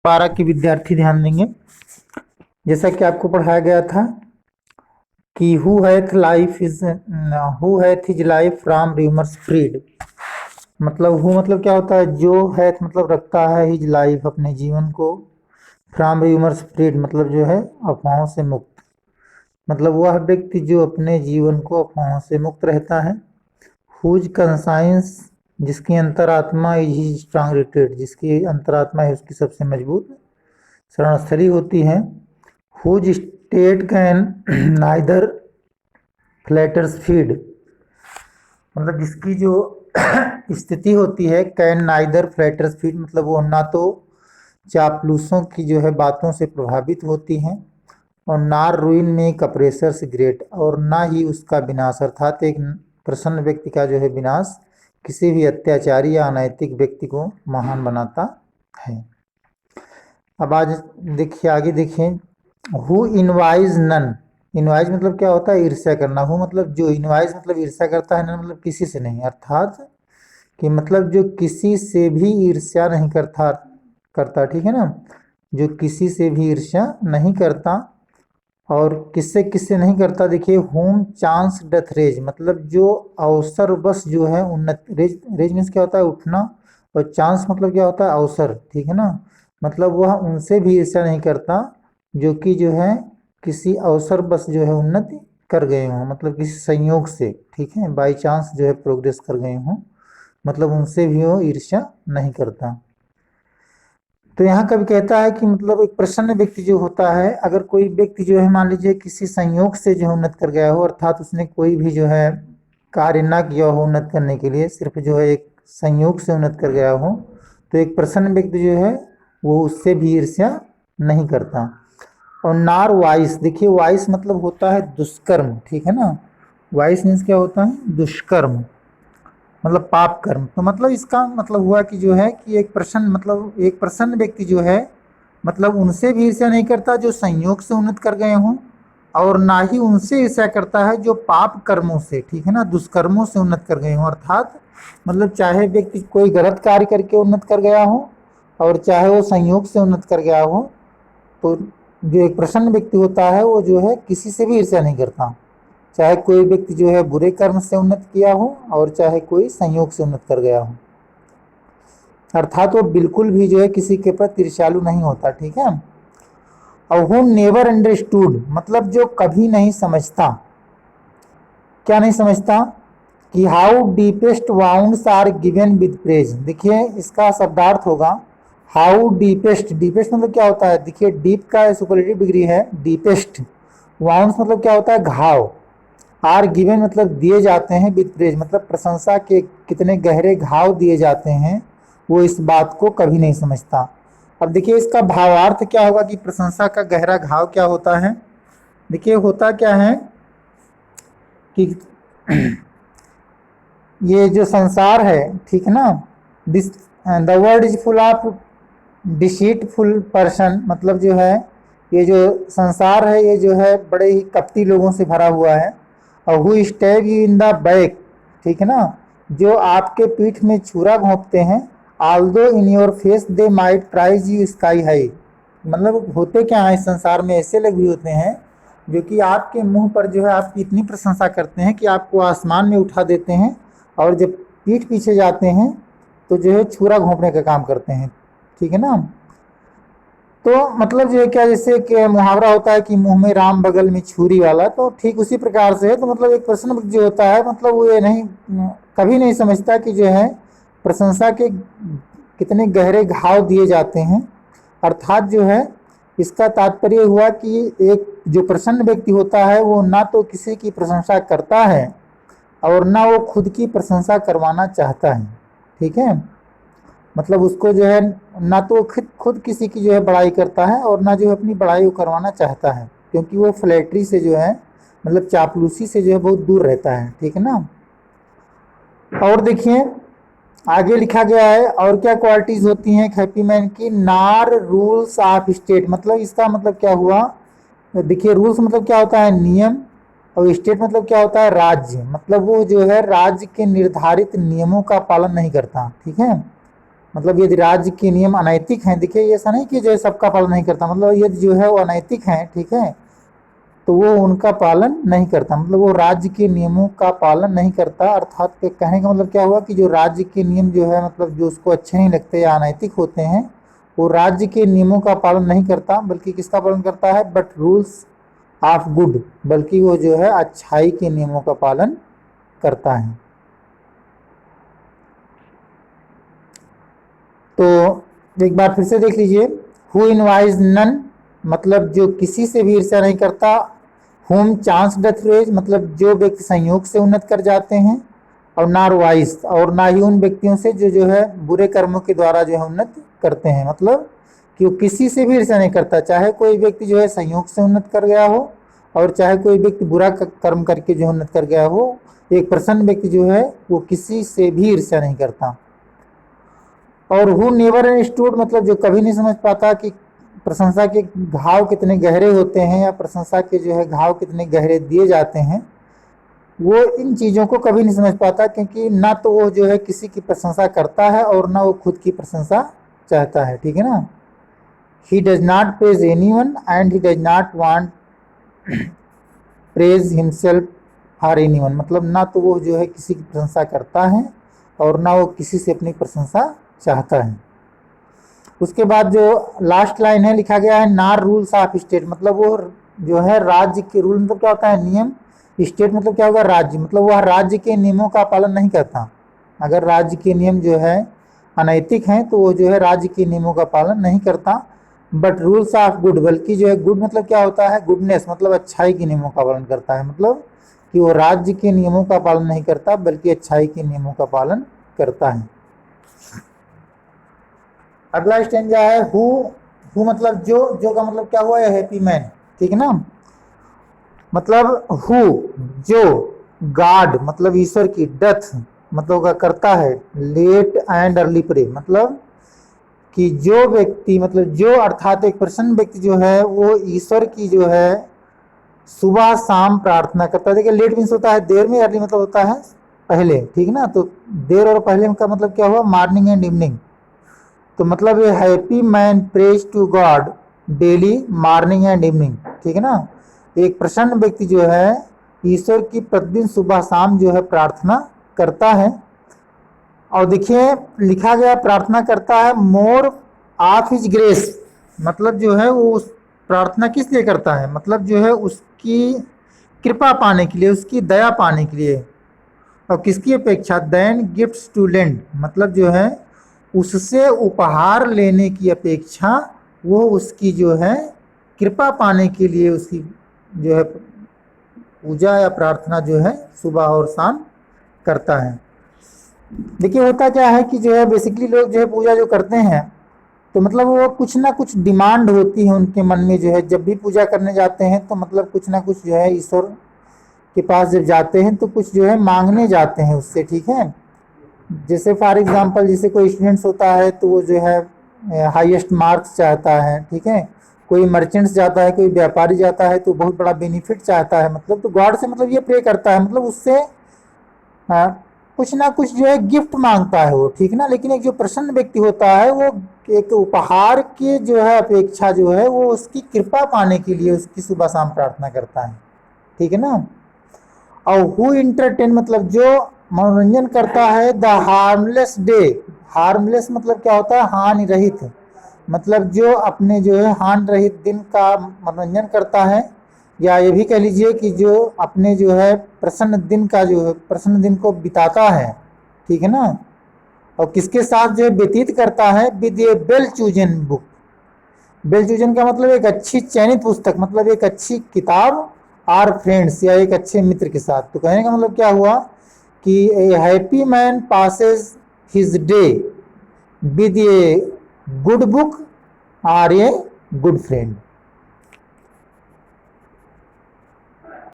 12 के विद्यार्थी ध्यान देंगे। जैसा कि आपको पढ़ाया गया था कि who hath his life from rumours freed. मतलब हु मतलब क्या होता है, जो हैथ मतलब रखता है, हिज लाइफ अपने जीवन को, फ्रॉम रूमर्स फ्रीड मतलब जो है अफवाहों से मुक्त। मतलब वह व्यक्ति जो अपने जीवन को अफवाहों से मुक्त रहता है। हुज कंसाइंस जिसकी अंतरात्मा इज हिज स्ट्रांग रिट्रीट, जिसकी अंतरात्मा है उसकी सबसे मजबूत शरणस्थली होती है। Whose state can neither flatterers feed, मतलब जिसकी जो स्थिति होती है, कैन नाइदर फ्लैटर्स फीड मतलब वो ना तो चापलूसों की जो है बातों से प्रभावित होती हैं और नार रूइन में कप्रेसर्स ग्रेट, और ना ही उसका विनाश अर्थात एक प्रसन्न व्यक्ति का जो है विनाश किसी भी अत्याचारी या अनैतिक व्यक्ति को महान बनाता है। अब आज देखिए, आगे देखिए, हु इनवाइज नन। इनवाइज मतलब क्या होता है, ईर्ष्या करना। हु मतलब जो, इनवाइज मतलब ईर्ष्या करता है, नन मतलब किसी से नहीं, अर्थात कि मतलब जो किसी से भी ईर्ष्या नहीं करता, ठीक है ना, जो किसी से भी ईर्ष्या नहीं करता। और किससे किससे नहीं करता, देखिए, होम चांस डथ रेज मतलब जो अवसर बस जो है उन्नत, रेज रेज मीन्स क्या होता है, उठना, और चांस मतलब क्या होता है, अवसर, ठीक है ना। मतलब वह उनसे भी ईर्ष्या नहीं करता जो कि जो है किसी अवसर बस जो है उन्नति कर गए हों, मतलब किसी संयोग से, ठीक है, बाई चांस जो है प्रोग्रेस कर गए हों, मतलब उनसे भी वो ईर्ष्या नहीं करता। तो यहाँ कभी कहता है कि मतलब एक प्रसन्न व्यक्ति जो होता है, अगर कोई व्यक्ति जो है मान लीजिए किसी संयोग से जो है उन्नत कर गया हो, अर्थात उसने कोई भी जो है कार्य ना किया हो उन्नत करने के लिए, सिर्फ जो है एक संयोग से उन्नत कर गया हो, तो एक प्रसन्न व्यक्ति जो है वो उससे भी ईर्ष्या नहीं करता। और नार वाइस, देखिए वाइस मतलब होता है दुष्कर्म, ठीक है ना। वाइस मीन्स क्या होता है, दुष्कर्म मतलब पाप कर्म। तो मतलब इसका मतलब हुआ कि जो है कि एक प्रसन्न मतलब एक प्रसन्न व्यक्ति जो है मतलब उनसे भी ईर्ष्या नहीं करता जो संयोग से उन्नत कर गए हों, और ना ही उनसे ईर्ष्या करता है जो पाप कर्मों से, ठीक है ना, दुष्कर्मों से उन्नत कर गए हों। अर्थात मतलब चाहे व्यक्ति कोई गलत कार्य करके उन्नत कर गया हो और चाहे वो संयोग से उन्नत कर गया हो, तो जो एक प्रसन्न व्यक्ति होता है वो जो है किसी से भी ईर्ष्या नहीं करता, चाहे कोई व्यक्ति जो है बुरे कर्म से उन्नत किया हो और चाहे कोई संयोग से उन्नत कर गया हो। अर्थात वो बिल्कुल भी जो है किसी के प्रति ईर्ष्यालु नहीं होता, ठीक है। और हु नेवर अंडरस्टूड मतलब जो कभी नहीं समझता, क्या नहीं समझता, कि how deepest wounds are given with praise. देखिए इसका शब्दार्थ होगा हाउ डीपेस्ट, डीपेस्ट मतलब क्या होता है, देखिए डीप का सुपरलेटिव डिग्री है डीपेस्ट, वाउंड्स मतलब क्या होता है, घाव, आर गिवन मतलब दिए जाते हैं, विद प्रेज मतलब प्रशंसा के कितने गहरे घाव दिए जाते हैं, वो इस बात को कभी नहीं समझता। अब देखिए इसका भावार्थ क्या होगा कि प्रशंसा का गहरा घाव क्या होता है। देखिए होता क्या है कि ये जो संसार है, ठीक है ना, this the world is full of deceitful person, मतलब जो है ये जो संसार है ये जो है बड़े ही कपटी लोगों से भरा हुआ है। और who stab you in the back, ठीक है ना, जो आपके पीठ में छुरा घोंपते हैं, although in your face they might praise you sky high. मतलब होते क्या है इस संसार में, ऐसे लोग भी होते हैं जो कि आपके मुंह पर जो है आपकी इतनी प्रशंसा करते हैं कि आपको आसमान में उठा देते हैं, और जब पीठ पीछे जाते हैं तो जो है छुरा घोंपने का काम करते हैं, ठीक है ना। तो मतलब जो है क्या, जैसे कि मुहावरा होता है कि मुंह में राम बगल में छुरी वाला, तो ठीक उसी प्रकार से है। तो मतलब एक प्रश्न जो होता है मतलब वो ये नहीं कभी नहीं समझता कि जो है प्रशंसा के कितने गहरे घाव दिए जाते हैं। अर्थात जो है इसका तात्पर्य हुआ कि एक जो प्रसन्न व्यक्ति होता है वो ना तो किसी की प्रशंसा करता है और ना वो खुद की प्रशंसा करवाना चाहता है, ठीक है। मतलब उसको जो है ना तो खुद किसी की जो है बड़ाई करता है और ना जो है अपनी बड़ाई वो करवाना चाहता है, क्योंकि वो फ्लैटरी से जो है मतलब चापलूसी से जो है बहुत दूर रहता है, ठीक है ना। और देखिए आगे लिखा गया है और क्या क्वालिटीज होती हैं हैप्पी मैन की, नार रूल्स ऑफ स्टेट, मतलब इसका मतलब क्या हुआ, देखिए रूल्स मतलब क्या होता है, नियम, और स्टेट मतलब क्या होता है, राज्य, मतलब वो जो है राज्य के निर्धारित नियमों का पालन नहीं करता, ठीक है। मतलब यदि राज्य के नियम अनैतिक हैं, देखिए ये ऐसा नहीं कि जो है सबका पालन नहीं करता, मतलब यदि जो है वो अनैतिक हैं, ठीक है, तो वो उनका पालन नहीं करता, मतलब वो राज्य के नियमों का पालन नहीं करता। अर्थात के कहने का मतलब क्या हुआ कि जो राज्य के नियम जो है मतलब जो उसको अच्छे नहीं लगते या अनैतिक होते हैं, वो राज्य के नियमों का पालन नहीं करता, बल्कि किसका पालन करता है, बट रूल्स ऑफ गुड, बल्कि वो जो है अच्छाई के नियमों का पालन करता है। तो एक बार फिर से देख लीजिए, हु इनवाइज नन, मतलब जो किसी से भी ईर्ष्या नहीं करता, होम चांस डथ रेज, मतलब जो व्यक्ति संयोग से उन्नत कर जाते हैं, और नार वाइस, और ना ही उन व्यक्तियों से जो है बुरे कर्मों के द्वारा जो है उन्नत करते हैं, मतलब कि वो किसी से भी ईर्ष्या नहीं करता, चाहे कोई व्यक्ति जो है संयोग से उन्नत कर गया हो और चाहे कोई व्यक्ति बुरा कर्म करके जो उन्नत कर गया हो, एक प्रसन्न व्यक्ति जो है वो किसी से भी ईर्ष्या नहीं करता। और हु नेवर अंडरस्टूड, मतलब जो कभी नहीं समझ पाता कि प्रशंसा के घाव कितने गहरे होते हैं या प्रशंसा के जो है घाव कितने गहरे दिए जाते हैं, वो इन चीज़ों को कभी नहीं समझ पाता, क्योंकि ना तो वो जो है किसी की प्रशंसा करता है और ना वो खुद की प्रशंसा चाहता है, ठीक है ना। He does not praise anyone and he does not want praise himself for anyone, मतलब ना तो वो जो है किसी की प्रशंसा करता है और ना वो किसी से अपनी प्रशंसा चाहता है। उसके बाद जो लास्ट लाइन है लिखा गया है नार रूल्स ऑफ स्टेट, मतलब वो जो है राज्य के रूल, मतलब क्या होता है नियम, स्टेट मतलब क्या होगा राज्य, मतलब वह राज्य के नियमों का पालन नहीं करता। अगर राज्य के नियम जो है अनैतिक हैं तो वो जो है राज्य के नियमों का पालन नहीं करता, बट रूल्स ऑफ गुड, बल्कि जो है गुड मतलब क्या होता है, गुडनेस मतलब अच्छाई के नियमों का पालन करता है, मतलब कि वो राज्य के नियमों का पालन नहीं करता बल्कि अच्छाई के नियमों का पालन करता है। अगला स्टेंजा है हु मतलब जो का मतलब क्या हुआ है, हैप्पी मैन, ठीक है ना। मतलब हु जो, गॉड मतलब ईश्वर की, डथ मतलब का करता है, लेट एंड अर्ली प्रे मतलब कि जो व्यक्ति, मतलब जो अर्थात एक प्रसन्न व्यक्ति जो है वो ईश्वर की जो है सुबह शाम प्रार्थना करता है। देखिए लेट मीन्स होता है देर में, अर्ली मतलब होता है पहले, ठीक ना। तो देर और पहले का मतलब क्या हुआ, मॉर्निंग एंड इवनिंग। तो मतलब ये happy man praise to God daily morning and evening, ठीक है ना। एक प्रसन्न व्यक्ति जो है ईश्वर की प्रतिदिन सुबह शाम जो है प्रार्थना करता है। और देखिए लिखा गया प्रार्थना करता है मोर ऑफ हिज ग्रेस, मतलब जो है वो उस प्रार्थना किस लिए करता है, मतलब जो है उसकी कृपा पाने के लिए, उसकी दया पाने के लिए। और किसकी अपेक्षा, देन गिफ्ट्स टू लेंड, मतलब जो है उससे उपहार लेने की अपेक्षा वो उसकी जो है कृपा पाने के लिए उसकी जो है पूजा या प्रार्थना जो है सुबह और शाम करता है। देखिए होता क्या है कि जो है बेसिकली लोग जो है पूजा जो करते हैं तो मतलब वो कुछ ना कुछ डिमांड होती है उनके मन में, जो है जब भी पूजा करने जाते हैं तो मतलब कुछ ना कुछ जो है ईश्वर के पास जब जाते हैं तो कुछ जो है मांगने जाते हैं उससे, ठीक है। जैसे फॉर एग्जांपल जैसे कोई स्टूडेंट्स होता है तो वो जो है हाईएस्ट मार्क्स चाहता है, ठीक है। कोई मर्चेंट्स जाता है, कोई व्यापारी जाता है तो बहुत बड़ा बेनिफिट चाहता है, मतलब तो गॉड से मतलब ये प्रे करता है, मतलब उससे कुछ ना कुछ जो है गिफ्ट मांगता है वो, ठीक ना। लेकिन एक जो प्रसन्न व्यक्ति होता है वो एक उपहार की जो है अपेक्षा जो है वो उसकी कृपा पाने के लिए उसकी सुबह शाम प्रार्थना करता है, ठीक है ना। और हु इंटरटेन मतलब जो मनोरंजन करता है द हार्मलेस डे, हार्मलेस मतलब क्या होता है, हानि रहित, मतलब जो अपने जो है हानि रहित दिन का मनोरंजन करता है, या ये भी कह लीजिए कि जो अपने जो है प्रसन्न दिन का जो है प्रसन्न दिन को बिताता है, ठीक है ना। और किसके साथ जो है व्यतीत करता है, with A well chosen book, well chosen का मतलब एक अच्छी चयनित पुस्तक, मतलब एक अच्छी किताब, आर फ्रेंड्स या एक अच्छे मित्र के साथ। तो कहने का मतलब क्या हुआ कि a happy man passes his day with a good book or a good friend.